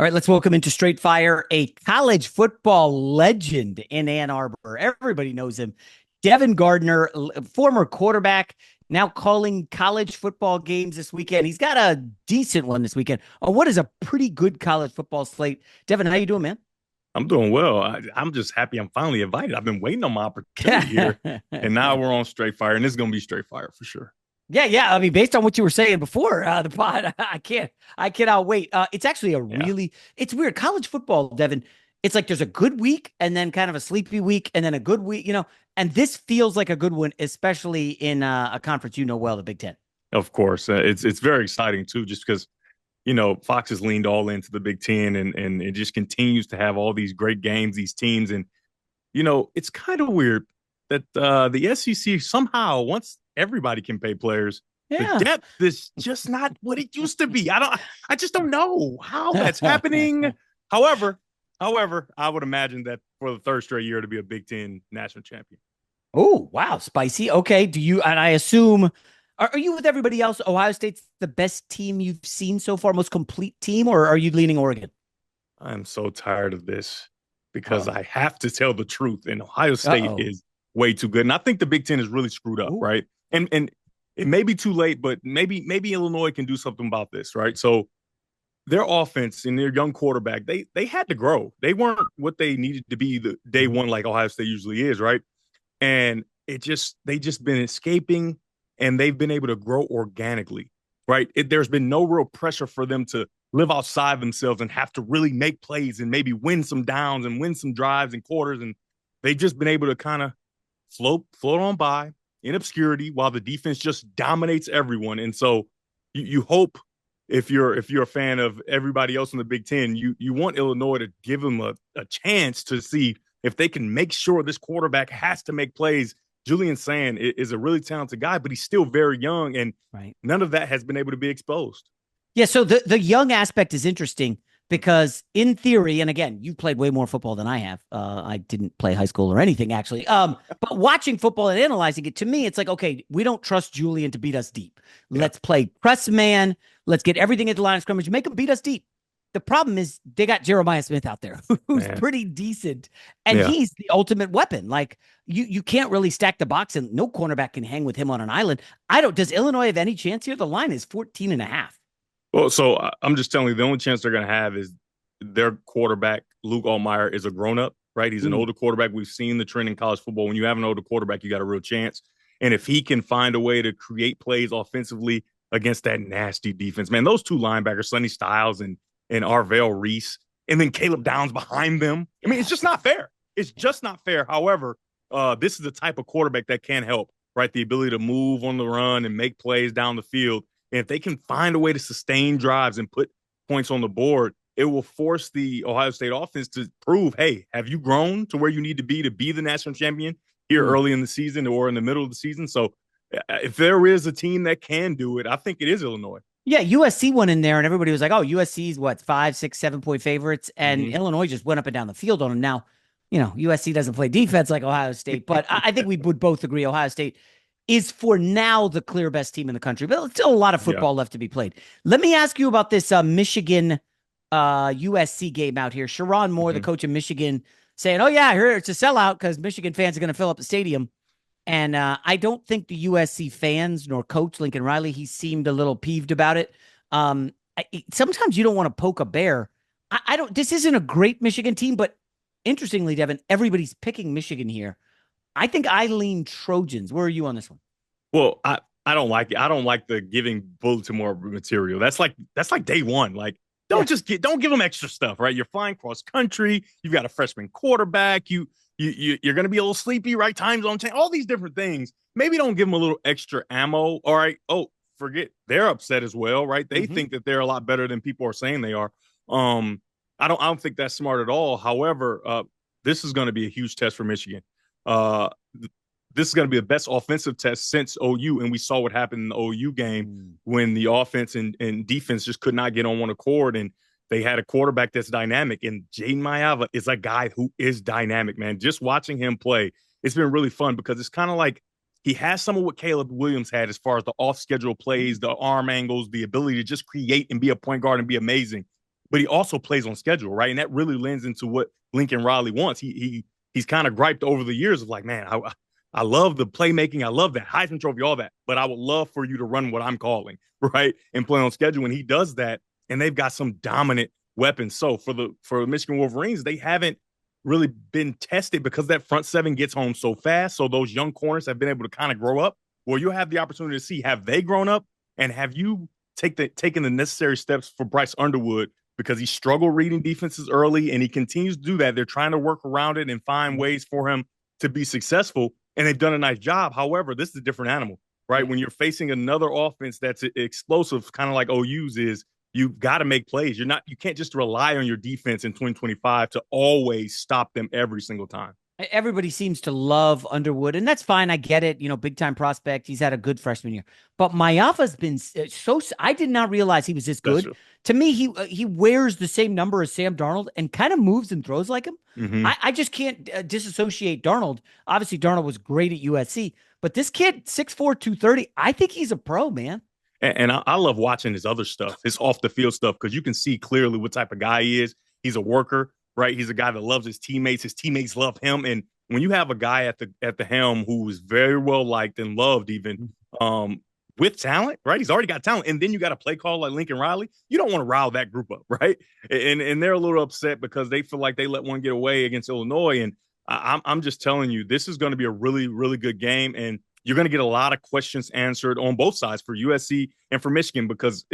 All right, let's welcome into Straight Fire a college football legend in Ann Arbor. Everybody knows him. Devin Gardner, former quarterback, now calling college football games this weekend. He's got a decent one this weekend. Oh, what is a pretty good college football slate? Devin, how you doing, man? I'm doing well. I'm just happy I'm finally invited. I've been waiting on my opportunity here, and now we're on straight fire, and this is gonna be straight fire for sure. Yeah. I mean, based on what you were saying before the pod, I cannot wait. It's actually Yeah, it's weird. College football, Devin. It's like there's a good week and then kind of a sleepy week and then a good week, and this feels like a good one, especially in a conference you know well, the Big Ten. of course. It's very exciting too, just because Fox has leaned all into the Big Ten, and it just continues to have all these great games, these teams, and it's kind of weird that the SEC somehow once everybody can pay players. The Yeah. depth is just not what it used to be. I just don't know how that's happening. However, However, I would imagine that for the third straight year to be a Big Ten national champion. Oh, wow. Spicy. Okay. And I assume, are you with everybody else? Ohio State's the best team you've seen so far, most complete team, or are you leaning Oregon? I'm so tired of this because Uh-oh. I have to tell the truth, and Ohio State Uh-oh. is way too good. And I think the Big Ten is really screwed up, Ooh. right? And it may be too late, but maybe Illinois can do something about this, right? So their offense and their young quarterback, they had to grow. They weren't what they needed to be the day Mhm. one, like Ohio State usually is, right? And they just been escaping, and they've been able to grow organically, right? There's been no real pressure for them to live outside themselves and have to really make plays and maybe win some downs and win some drives and quarters, and they've just been able to kind of float on by in obscurity while the defense just dominates everyone. And so you hope, if you're a fan of everybody else in the Big Ten, you want Illinois to give them a chance to see if they can make sure this quarterback has to make plays. Julian Sand is a really talented guy, but he's still very young, and Right. none of that has been able to be exposed. Yeah, so the young aspect is interesting because in theory, and again, you played way more football than I have. I didn't play high school or anything actually. But watching football and analyzing it, to me, it's like, okay, we don't trust Julian to beat us deep. Yeah, Let's play press man. Let's get everything at the line of scrimmage. Make them beat us deep. The problem is they got Jeremiah Smith out there, who's man. pretty decent, and Yeah. he's the ultimate weapon. Like you can't really stack the box, and no cornerback can hang with him on an island. I don't. Does Illinois have any chance here? The line is 14 and a half. Well, so I'm just telling you, the only chance they're going to have is their quarterback, Luke Altmaier, is a grown up, right? He's an Mm. older quarterback. We've seen the trend in college football. When you have an older quarterback, you got a real chance. And if he can find a way to create plays offensively against that nasty defense, man, those two linebackers, Sonny Styles and Arvell Reese, and then Caleb Downs behind them. I mean, it's just not fair. It's just not fair. However, this is the type of quarterback that can help, right? The ability to move on the run and make plays down the field. And if they can find a way to sustain drives and put points on the board, it will force the Ohio State offense to prove, hey, have you grown to where you need to be the national champion here Mm. early in the season or in the middle of the season? So if there is a team that can do it, I think it is Illinois. Yeah, USC went in there and everybody was like, oh, USC's what, 5, 6, 7 point favorites. And Mm-hmm. Illinois just went up and down the field on them. Now, USC doesn't play defense like Ohio State, but I think we would both agree Ohio State is for now the clear best team in the country, but still a lot of Yeah. football left to be played. Let me ask you about this Michigan USC game out here. Sharon Moore, the Mm-hmm. coach of Michigan, saying, oh, yeah, here it's a sellout because Michigan fans are going to fill up the stadium. And I don't think the USC fans nor coach Lincoln Riley, he seemed a little peeved about it. Sometimes you don't want to poke a bear. I don't. This isn't a great Michigan team, but interestingly, Devin, everybody's picking Michigan here. I think I lean Trojans. Where are you on this one? Well, I don't like it. I don't like the giving Baltimore material. That's like day one. Like, Yeah. don't give them extra stuff, right? You're flying cross country. You've got a freshman quarterback. You're going to be a little sleepy, right? Time zone change, all these different things. Maybe don't give them a little extra ammo. All right. Oh, forget they're upset as well, right? They Mm-hmm. think that they're a lot better than people are saying they are. Um, I don't think that's smart at all. However, this is going to be a huge test for Michigan. Uh, this is going to be the best offensive test since OU, and we saw what happened in the OU game Mm. when the offense and defense just could not get on one accord, and they had a quarterback that's dynamic, and Jaden Mayava is a guy who is dynamic, man. Just watching him play, it's been really fun because it's kind of like he has some of what Caleb Williams had as far as the off-schedule plays, the arm angles, the ability to just create and be a point guard and be amazing. but he also plays on schedule, right? And that really lends into what Lincoln Riley wants. He's kind of griped over the years of like, man, I love the playmaking, I love that Heisman Trophy, all that, but I would love for you to run what I'm calling, right, and play on schedule. And he does that, and they've got some dominant weapons. So for the Michigan Wolverines, they haven't really been tested because that front seven gets home so fast. So those young corners have been able to kind of grow up. Well, you'll have the opportunity to see, have they grown up, and have you taken the necessary steps for Bryce Underwood, because he struggled reading defenses early and he continues to do that. They're trying to work around it and find ways for him to be successful, and they've done a nice job. However, this is a different animal, right? When you're facing another offense that's explosive, kind of like OU's is, you've got to make plays. You can't just rely on your defense in 2025 to always stop them every single time. Everybody seems to love Underwood, and that's fine. I get it. Big time prospect. He's had a good freshman year, but Mayafa's been so. I did not realize he was this good. Special. To me, he wears the same number as Sam Darnold and kind of moves and throws like him. Mm-hmm. I just can't disassociate Darnold. Obviously, Darnold was great at USC, but this kid, 6'4", 230, I think he's a pro, man. And I love watching his other stuff, his off the field stuff, because you can see clearly what type of guy he is. He's a worker, right? He's a guy that loves his teammates. His teammates love him. And when you have a guy at the helm who is very well liked and loved, even with talent, right? He's already got talent. And then you got a play call like Lincoln Riley. You don't want to rile that group up, right? And they're a little upset because they feel like they let one get away against Illinois. And I'm just telling you, this is going to be a really, really good game. And you're going to get a lot of questions answered on both sides for USC and for Michigan, because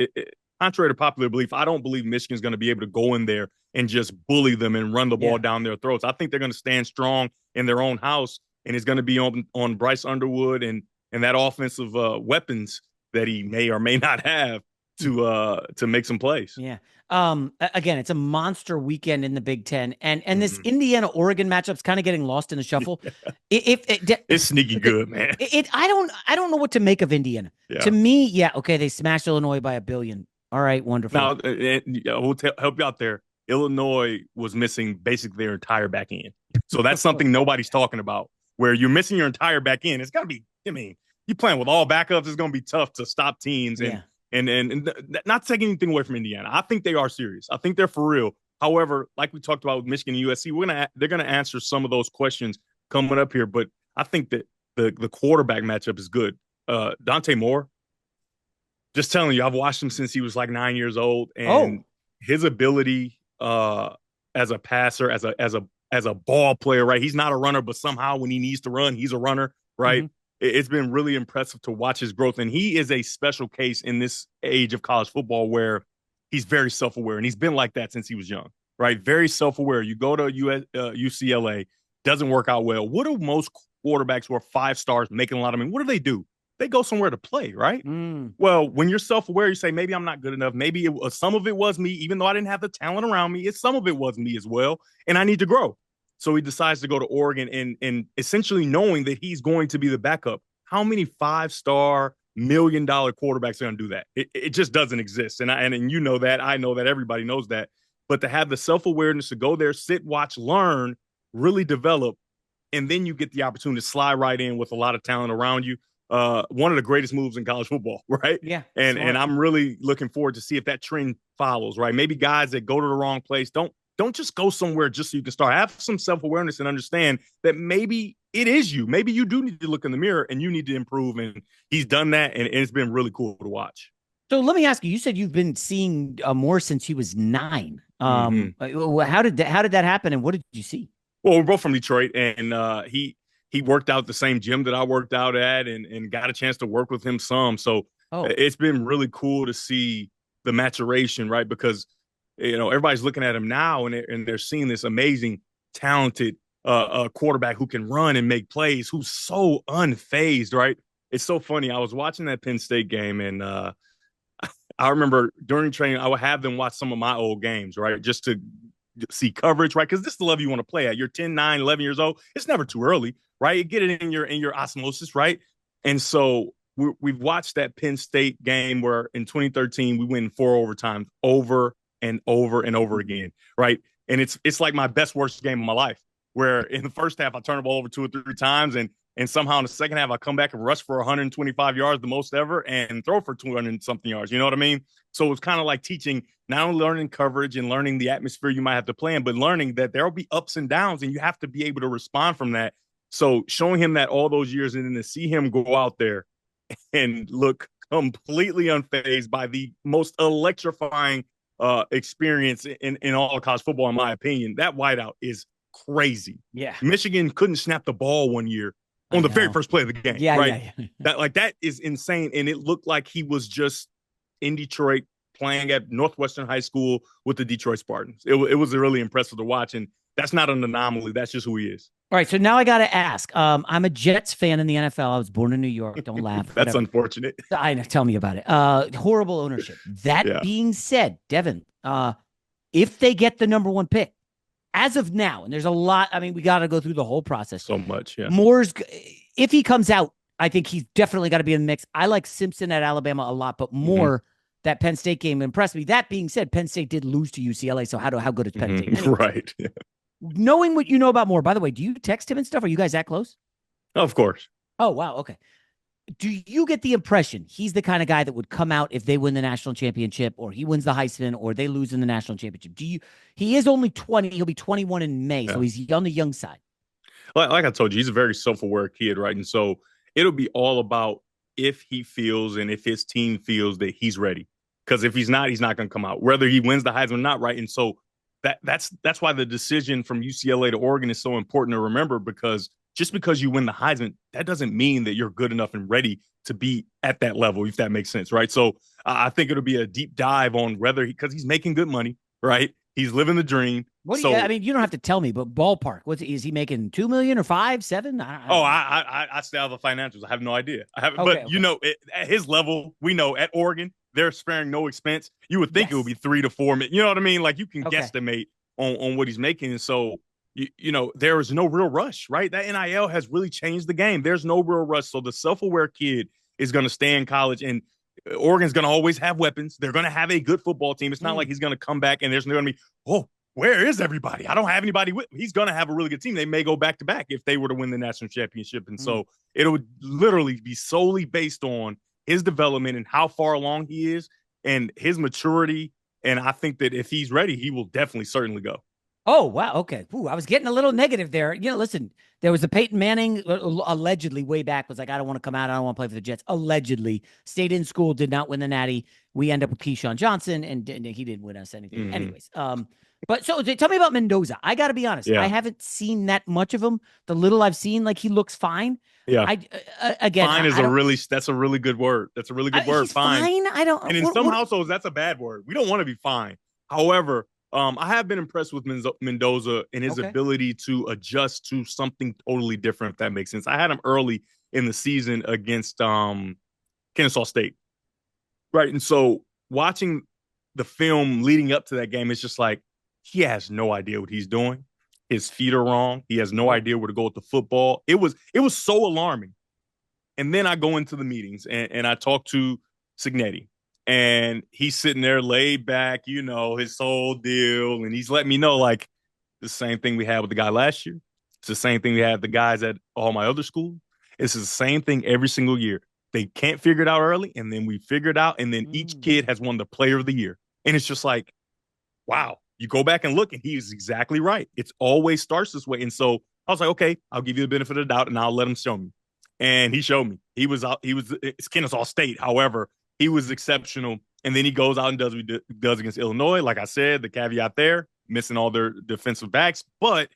contrary to popular belief, I don't believe Michigan's going to be able to go in there and just bully them and run the ball down their throats. I think they're going to stand strong in their own house, and it's going to be on Bryce Underwood and that offensive weapons that he may or may not have to make some plays. Yeah. Again, it's a monster weekend in the Big Ten, and this Indiana-Oregon matchup's kind of getting lost in the shuffle. It's sneaky good, man. I don't know what to make of Indiana. Yeah. To me, okay, they smashed Illinois by 1 billion. All right, wonderful. Now, we'll help you out there. Illinois was missing basically their entire back end, so that's something nobody's talking about. Where you're missing your entire back end, it's got to be. I mean, you playing with all backups, it's going to be tough to stop teams. And not taking anything away from Indiana. I think they are serious. I think they're for real. However, like we talked about with Michigan and USC, they're gonna answer some of those questions coming up here. But I think that the quarterback matchup is good. Dante Moore, just telling you, I've watched him since he was like 9 years old, and his ability as a passer, as a ball player, right? He's not a runner, but somehow when he needs to run, he's a runner, right? Mm-hmm. It's been really impressive to watch his growth. And he is a special case in this age of college football where he's very self-aware. And he's been like that since he was young, right? Very self-aware. You go to UCLA, doesn't work out well. What do most quarterbacks who are 5 stars making a lot of money, what do? They go somewhere to play, right? Well, when you're self-aware, you say, maybe I'm not good enough. Maybe some of it was me, even though I didn't have the talent around me. Some of it was me as well. And I need to grow. So he decides to go to Oregon and essentially knowing that he's going to be the backup. How many 5-star $1 million quarterbacks are going to do that? It just doesn't exist. And you know that. I know that. Everybody knows that. But to have the self-awareness to go there, sit, watch, learn, really develop, and then you get the opportunity to slide right in with a lot of talent around you. One of the greatest moves in college football, right? Yeah. And I'm really looking forward to see if that trend follows, right? Maybe guys that go to the wrong place don't just go somewhere just so you can start. Have some self-awareness and understand that maybe it is you. Maybe you do need to look in the mirror and you need to improve. And he's done that, and it's been really cool to watch. So let me ask you, you said you've been seeing Moore since he was 9. How did that happen, and what did you see? Well, we're both from Detroit, and he worked out the same gym that I worked out at and got a chance to work with him some. So it's been really cool to see the maturation, right? Because everybody's looking at him now, and they're seeing this amazing, talented quarterback who can run and make plays, who's so unfazed, right? It's so funny. I was watching that Penn State game, and I remember during training, I would have them watch some of my old games, right, just to see coverage, right? Because this is the level you want to play at. You're 10, 9, 11 years old. It's never too early, right? You get it in your osmosis, right? And so we've watched that Penn State game where in 2013 we win 4 overtimes over and over and over again, right? And it's like my best worst game of my life, where in the first half I turn the ball over 2 or 3 times and And somehow in the second half, I come back and rush for 125 yards, the most ever, and throw for 200 something yards. You know what I mean? So it's kind of like teaching, not only learning coverage and learning the atmosphere you might have to play in, but learning that there will be ups and downs, and you have to be able to respond from that. So showing him that all those years, and then to see him go out there and look completely unfazed by the most electrifying experience in all of college football, in my opinion, that wideout is crazy. Yeah. Michigan couldn't snap the ball one year I on the very know. first play of the game, Yeah, right? yeah, yeah. That is insane. And it looked like he was just in Detroit playing at Northwestern High School with the Detroit Spartans. It was really impressive to watch. And that's not an anomaly. That's just who he is. All right, so now I got to ask. I'm a Jets fan in the NFL. I was born in New York. Don't laugh. That's Whatever. unfortunate. I know. Tell me about it. Horrible ownership. That Yeah. being said, Devin, if they get the number one pick, as of now, and there's a lot. I mean, we got to go through the whole process. So much. Yeah. Moore's, if he comes out, I think he's definitely got to be in the mix. I like Simpson at Alabama a lot, but Moore, that Penn State game impressed me. That being said, Penn State did lose to UCLA, so how good is Penn State? Anyways, Right. Yeah. knowing what you know about Moore, by the way, do you text him and stuff? Are you guys that close? Of course. Oh, wow. Okay. Do you get the impression he's the kind of guy that would come out if they win the national championship or he wins the Heisman or they lose in the national championship? He is only 20. He'll be 21 in May, so he's on the young side. Like I told you, he's a very self-aware kid, right? And so it'll be all about if he feels and if his team feels that he's ready. Because if he's not going to come out, whether he wins the Heisman or not, right? And so that's why the decision from UCLA to Oregon is so important to remember, because just because you win the Heisman, that doesn't mean that you're good enough and ready to be at that level, if that makes sense, right? So I think it'll be a deep dive on whether because he's making good money, right? He's living the dream. I mean, you don't have to tell me, but ballpark, is he making 2 million or 5, 7? I stay out of the financials. I have no idea. You know, at his level, we know at Oregon, they're sparing no expense. You would think it would be 3 to 4 million. You know what I mean? Like you can guesstimate on what he's making. And so, you know, there is no real rush, right? That NIL has really changed the game. There's no real rush. So the self-aware kid is going to stay in college, and Oregon's going to always have weapons. They're going to have a good football team. It's not like he's going to come back and there's going to be, where is everybody? I don't have anybody with me. He's going to have a really good team. They may go back to back if they were to win the national championship. And so it would literally be solely based on his development and how far along he is and his maturity. And I think that if he's ready, he will definitely certainly go. Oh, wow. Okay. Ooh, I was getting a little negative there. You know, listen, there was the Peyton Manning allegedly way back was like, I don't want to come out. I don't want to play for the Jets. Allegedly stayed in school, did not win the Natty. We end up with Keyshawn Johnson and he didn't win us anything. Anyways, but so tell me about Mendoza. I got to be honest. I haven't seen that much of him. The little I've seen, like he looks fine. Yeah. Fine is that's a really good word. That's a really good word. Fine. I don't. And in some households, that's a bad word. We don't want to be fine. However, I have been impressed with Mendoza and his ability to adjust to something totally different, if that makes sense. I had him early in the season against Kennesaw State. Right. And so watching the film leading up to that game, it's just like he has no idea what he's doing. His feet are wrong. He has no idea where to go with the football. It was so alarming. And then I go into the meetings and I talk to Signetti. And he's sitting there laid back, you know, his whole deal. And he's letting me know, like, the same thing we had with the guy last year. It's the same thing we had with the guys at all my other schools. It's the same thing every single year. They can't figure it out early, and then we figure it out, and then each kid has won the player of the year. And it's just like, wow. You go back and look, and he's exactly right. It always starts this way. And so I was like, okay, I'll give you the benefit of the doubt, and I'll let him show me. And he showed me. It's Kennesaw State. However, he was exceptional. And then he goes out and does what he does against Illinois. Like I said, the caveat there, missing all their defensive backs. But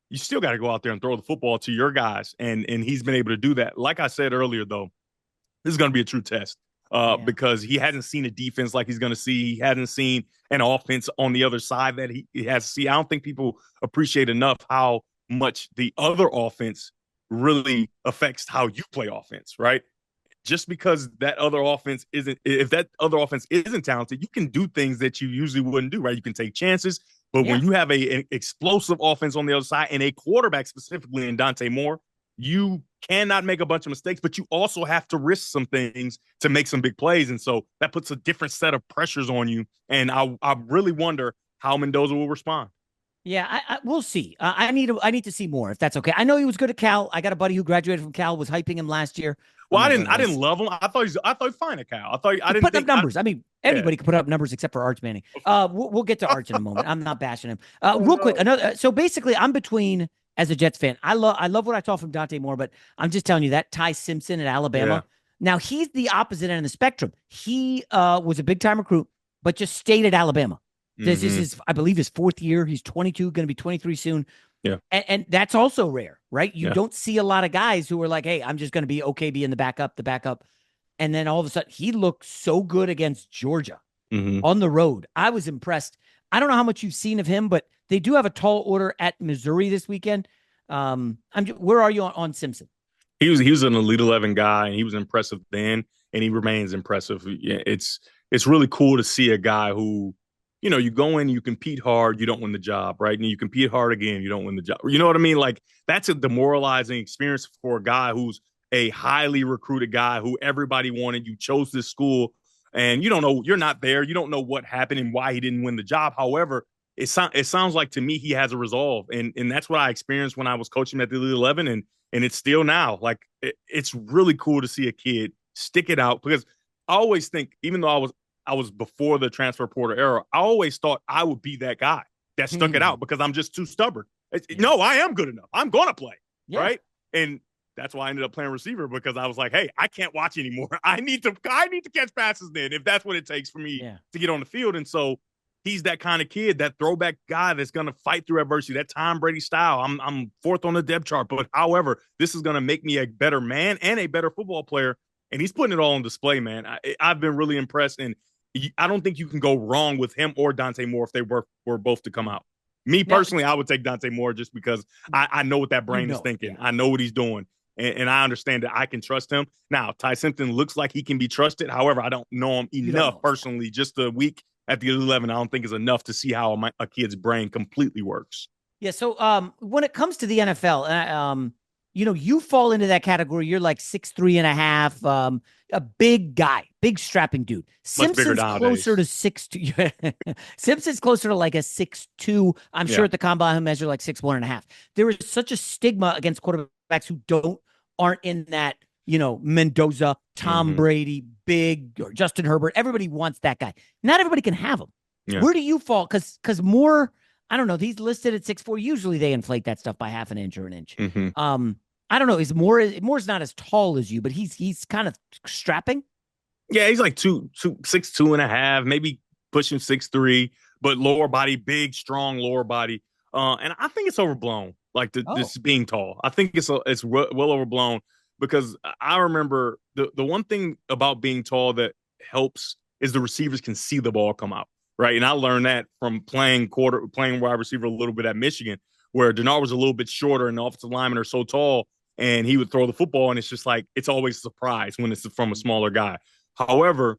you still got to go out there and throw the football to your guys. And he's been able to do that. Like I said earlier, though, this is going to be a true test because he hasn't seen a defense like he's going to see. He hasn't seen an offense on the other side that he has to see. I don't think people appreciate enough how much the other offense really affects how you play offense, right? Just because that other offense isn't talented, you can do things that you usually wouldn't do, right? You can take chances, but when you have an explosive offense on the other side and a quarterback specifically in Dante Moore, you cannot make a bunch of mistakes, but you also have to risk some things to make some big plays. And so that puts a different set of pressures on you. And I really wonder how Mendoza will respond. Yeah, we'll see. I need to see more if that's okay. I know he was good at Cal. I got a buddy who graduated from Cal, was hyping him last year. Well, I'm like, oh, I didn't this love him. I thought he was fine at Cal. I he's didn't putting up think numbers. I mean, yeah. anybody can put up numbers except for Arch Manning. We'll get to Arch in a moment. I'm not bashing him. Oh Real quick, no. another. So basically, I'm between as a Jets fan. I love what I saw from Dante Moore, but I'm just telling you that Ty Simpson at Yeah. Alabama. Now he's the opposite end of the spectrum. He was a big time recruit, but just stayed at Alabama. This is Mm-hmm. his, I believe, his fourth year. He's 22, going to be 23 soon. Yeah. And that's also rare, right? You Yeah. don't see a lot of guys who are like, hey, I'm just going to be okay being the backup. And then all of a sudden, he looked so good against Georgia Mm-hmm. on the road. I was impressed. I don't know how much you've seen of him, but they do have a tall order at Missouri this weekend. Where are you on Simpson? He was an Elite 11 guy, and he was impressive then, and he remains impressive. Yeah, it's really cool to see a guy who, you go in, you compete hard, you don't win the job, right? And you compete hard again, you don't win the job. You know what I mean? Like that's a demoralizing experience for a guy who's a highly recruited guy who everybody wanted. You chose this school, and you don't know, you're not there. You don't know what happened and why he didn't win the job. However, it sounds like to me he has a resolve, and that's what I experienced when I was coaching at the Elite 11, and it's still now. Like it's really cool to see a kid stick it out because I always think, even though I was before the transfer portal era, I always thought I would be that guy that stuck it out because I'm just too stubborn. Yeah. No, I am good enough. I'm gonna play, Yeah. right? And that's why I ended up playing receiver because I was like, hey, I can't watch anymore. I need to catch passes then if that's what it takes for me Yeah. to get on the field. And so he's that kind of kid, that throwback guy that's going to fight through adversity, that Tom Brady style. I'm fourth on the depth chart, but however, this is going to make me a better man and a better football player. And he's putting it all on display, man. I've been really impressed, and I don't think you can go wrong with him or Dante Moore if they were both to come out. Me Now, personally, I would take Dante Moore just because I know what that brain is thinking. Yeah. I know what he's doing. And I understand that I can trust him. Now, Ty Simpson looks like he can be trusted. However, I don't know him enough personally. Just a week at the 11, I don't think is enough to see how a kid's brain completely works. Yeah. So when it comes to the NFL, you fall into that category. You're like 6'3.5", a big guy, big strapping dude. Much bigger Simpson's nowadays. closer to 6'2". Simpson's closer to like a 6'2". I'm sure at the combine he'll measure like 6'1.5". There is such a stigma against quarterbacks who aren't in that, Mendoza, Tom Brady, big, or Justin Herbert. Everybody wants that guy. Not everybody can have him. Yeah. Where do you fall? Because Moore, I don't know. He's listed at 6'4". Usually they inflate that stuff by half an inch or an inch. I don't know. Moore's not as tall as you, but he's kind of strapping. Yeah, he's like 6'2.5", maybe pushing 6'3", but lower body, big, strong lower body. And I think it's overblown. Like this being tall, I think it's well overblown because I remember the one thing about being tall that helps is the receivers can see the ball come out, right? And I learned that from playing wide receiver a little bit at Michigan, where Denard was a little bit shorter and the offensive linemen are so tall, and he would throw the football, and it's just like it's always a surprise when it's from a smaller guy. However,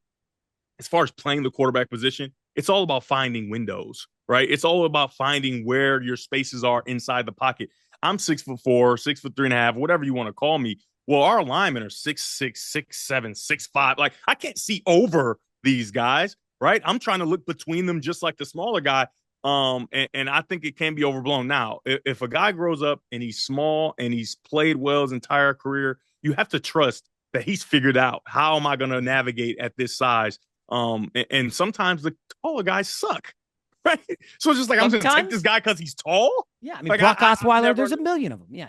as far as playing the quarterback position, it's all about finding windows, right? It's all about finding where your spaces are inside the pocket. I'm 6'4", 6'3.5", whatever you want to call me. Well, our linemen are 6'6", 6'7", 6'5". Like I can't see over these guys, right? I'm trying to look between them just like the smaller guy. And I think it can be overblown. Now, if a guy grows up and he's small and he's played well his entire career, you have to trust that he's figured out how am I going to navigate at this size. And sometimes the taller guys suck, right? So it's just like I'm going to take this guy because he's tall. Yeah, I mean like, Brock Osweiler. There's a million of them. Yeah.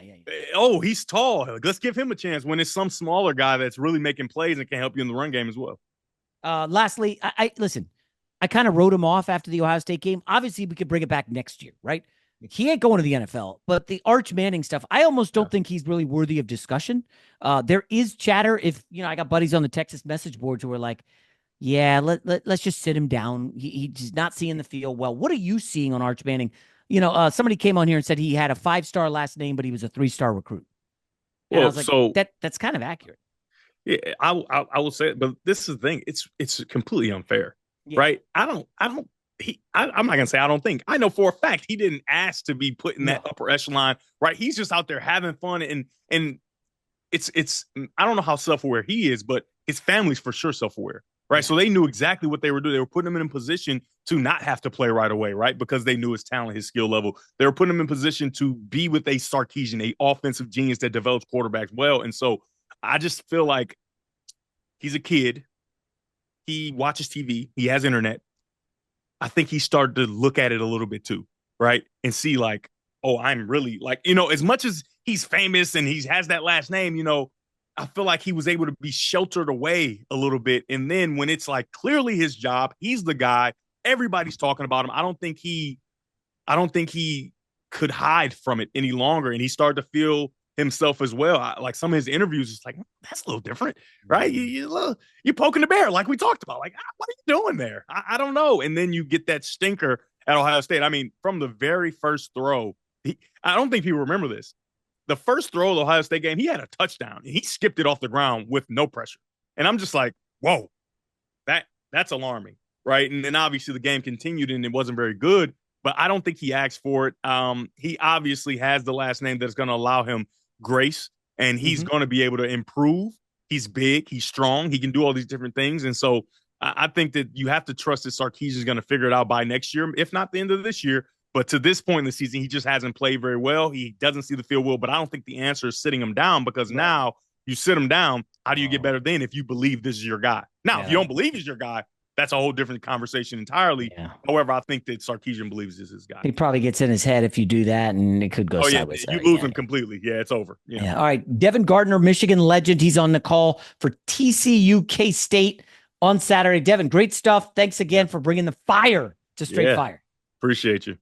Oh, he's tall. Let's give him a chance when it's some smaller guy that's really making plays and can help you in the run game as well. Lastly, I listen. I kind of wrote him off after the Ohio State game. Obviously, we could bring it back next year, right? He ain't going to the NFL, but the Arch Manning stuff, I almost don't think he's really worthy of discussion. There is chatter. If, I got buddies on the Texas message boards who are like, yeah, let's just sit him down. He's not seeing the field well. What are you seeing on Arch Manning? Somebody came on here and said he had a 5-star last name, but he was a 3-star recruit. And I was like, that's kind of accurate. Yeah, I will say it, but this is the thing. It's completely unfair. Yeah. Right? I'm not gonna say I don't think. I know for a fact he didn't ask to be put in that upper echelon, right? He's just out there having fun and it's I don't know how self-aware he is, but his family's for sure self-aware. right? Yeah. So they knew exactly what they were doing. They were putting him in a position to not have to play right away, right? Because they knew his talent, his skill level. They were putting him in position to be with a Sarkisian, a offensive genius that develops quarterbacks well. And so I just feel like he's a kid. He watches TV. He has internet. I think he started to look at it a little bit too, right? And see like, oh, I'm really like, as much as he's famous and he has that last name, I feel like he was able to be sheltered away a little bit. And then when it's like clearly his job, he's the guy, everybody's talking about him. I don't think he could hide from it any longer. And he started to feel himself as well. Like some of his interviews, it's like, that's a little different, right? You're poking the bear, like we talked about. Like, what are you doing there? I don't know. And then you get that stinker at Ohio State. I mean, from the very first throw, I don't think people remember this. The first throw of the Ohio State game, he had a touchdown and he skipped it off the ground with no pressure. And I'm just like, whoa, that's alarming, right? And then obviously the game continued and it wasn't very good, but I don't think he asked for it. He obviously has the last name that's going to allow him grace, and he's going to be able to improve. He's big, he's strong, he can do all these different things. And so I think that you have to trust that Sarkisian is going to figure it out by next year, if not the end of this year. But to this point in the season, he just hasn't played very well. He doesn't see the field well, but I don't think the answer is sitting him down, because now you sit him down. How do you get better then if you believe this is your guy? Now, if you don't believe he's your guy, that's a whole different conversation entirely. Yeah. However, I think that Sarkisian believes this is his guy. He probably gets in his head if you do that, and it could go sideways. You lose him completely. Yeah, it's over. Yeah. All right. Devin Gardner, Michigan legend. He's on the call for TCU K-State on Saturday. Devin, great stuff. Thanks again for bringing the fire to Straight Fire. Appreciate you.